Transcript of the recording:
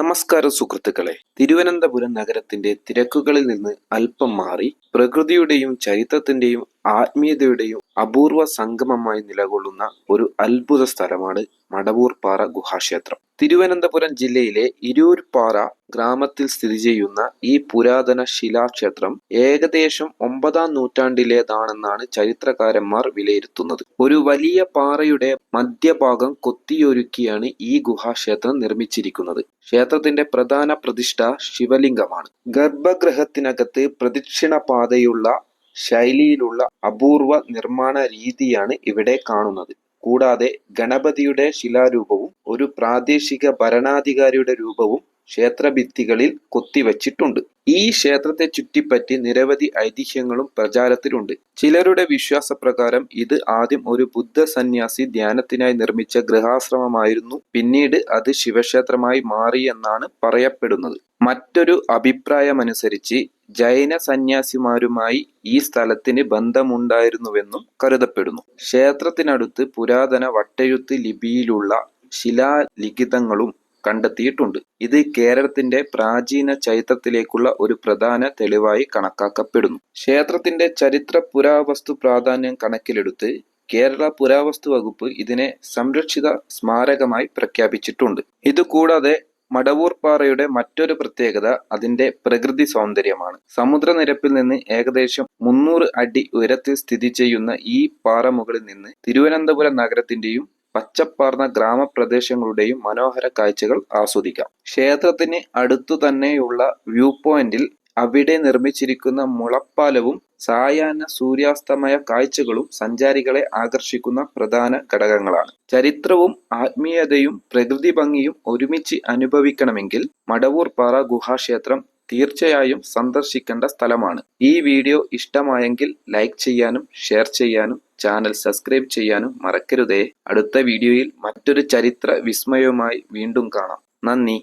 നമസ്കാരം സുഹൃത്തുക്കളെ. തിരുവനന്തപുരം നഗരത്തിന്റെ തിരക്കുകളിൽ നിന്ന് അല്പം മാറി പ്രകൃതിയുടെയും ചരിത്രത്തിന്റെയും ആത്മീയതയുടെയും അപൂർവ സംഗമമായി നിലകൊള്ളുന്ന ഒരു അത്ഭുത സ്ഥലമാണ് മടവൂർപ്പാറ ഗുഹാക്ഷേത്രം. തിരുവനന്തപുരം ജില്ലയിലെ ഇരൂർപ്പാറ ഗ്രാമത്തിൽ സ്ഥിതി ചെയ്യുന്ന ഈ പുരാതന ശിലാക്ഷേത്രം ഏകദേശം 9-ാം നൂറ്റാണ്ടിലേതാണെന്നാണ് ചരിത്രകാരന്മാർ വിലയിരുത്തുന്നത്. ഒരു വലിയ പാറയുടെ മധ്യഭാഗം കൊത്തിയൊരുക്കിയാണ് ഈ ഗുഹാക്ഷേത്രം നിർമ്മിച്ചിരിക്കുന്നത്. ക്ഷേത്രത്തിന്റെ പ്രധാന പ്രതിഷ്ഠ ശിവലിംഗമാണ്. ഗർഭഗൃഹത്തിനകത്ത് പ്രദക്ഷിണ പാതയുള്ള ശൈലിയിലുള്ള അപൂർവ നിർമ്മാണ രീതിയാണ് ഇവിടെ കാണുന്നത്. കൂടാതെ ഗണപതിയുടെ ശിലാരൂപവും ഒരു പ്രാദേശിക ഭരണാധികാരിയുടെ രൂപവും ക്ഷേത്രഭിത്തികളിൽ കൊത്തിവച്ചിട്ടുണ്ട്. ഈ ക്ഷേത്രത്തെ ചുറ്റിപ്പറ്റി നിരവധി ഐതിഹ്യങ്ങളും പ്രചാരത്തിലുണ്ട്. ചിലരുടെ വിശ്വാസപ്രകാരം ഇത് ആദ്യം ഒരു ബുദ്ധ സന്യാസി ധ്യാനത്തിനായി നിർമ്മിച്ച ഗൃഹാശ്രമമായിരുന്നു. പിന്നീട് അത് ശിവക്ഷേത്രമായി മാറിയെന്നാണ് പറയപ്പെടുന്നത്. മറ്റൊരു അഭിപ്രായമനുസരിച്ച് ജൈന സന്യാസിമാരുമായി ഈ സ്ഥലത്തിന് ബന്ധമുണ്ടായിരുന്നുവെന്നും കരുതപ്പെടുന്നു. ക്ഷേത്രത്തിനടുത്ത് പുരാതന വട്ടെഴുത്ത് ലിപിയിലുള്ള ശിലാലിഖിതങ്ങളും കണ്ടെത്തിയിട്ടുണ്ട്. ഇത് കേരളത്തിന്റെ പ്രാചീന ചരിത്രത്തിലേക്കുള്ള ഒരു പ്രധാന തെളിവായി കണക്കാക്കപ്പെടുന്നു. ക്ഷേത്രത്തിന്റെ ചരിത്ര പുരാവസ്തു പ്രാധാന്യം കണക്കിലെടുത്ത് കേരള പുരാവസ്തു വകുപ്പ് ഇതിനെ സംരക്ഷിത സ്മാരകമായി പ്രഖ്യാപിച്ചിട്ടുണ്ട്. ഇതുകൂടാതെ മടവൂർപ്പാറയുടെ മറ്റൊരു പ്രത്യേകത അതിന്റെ പ്രകൃതി സൗന്ദര്യമാണ്. സമുദ്രനിരപ്പിൽ നിന്ന് ഏകദേശം 300 അടി ഉയരത്തിൽ സ്ഥിതി ചെയ്യുന്ന ഈ പാറമുകളിൽ നിന്ന് തിരുവനന്തപുരം നഗരത്തിന്റെയും പച്ചപ്പാർന്ന ഗ്രാമപ്രദേശങ്ങളുടെയും മനോഹര കാഴ്ചകൾ ആസ്വദിക്കാം. ക്ഷേത്രത്തിന് അടുത്തു തന്നെയുള്ള വ്യൂ പോയിന്റിൽ അവിടെ നിർമ്മിച്ചിരിക്കുന്ന മുളപ്പാലവും സായാഹ്ന സൂര്യാസ്തമയ കാഴ്ചകളും സഞ്ചാരികളെ ആകർഷിക്കുന്ന പ്രധാന ഘടകങ്ങളാണ്. ചരിത്രവും ആത്മീയതയും പ്രകൃതി ഭംഗിയും ഒരുമിച്ച് അനുഭവിക്കണമെങ്കിൽ മടവൂർപ്പാറ ഗുഹാക്ഷേത്രം തീർച്ചയായും സന്ദർശിക്കേണ്ട സ്ഥലമാണ്. ഈ വീഡിയോ ഇഷ്ടമായെങ്കിൽ ലൈക്ക് ചെയ്യാനും ഷെയർ ചെയ്യാനും ചാനൽ സബ്സ്ക്രൈബ് ചെയ്യാനും മറക്കരുതേ. അടുത്ത വീഡിയോയിൽ മറ്റൊരു ചരിത്ര വിസ്മയവുമായി വീണ്ടും കാണാം. നന്ദി.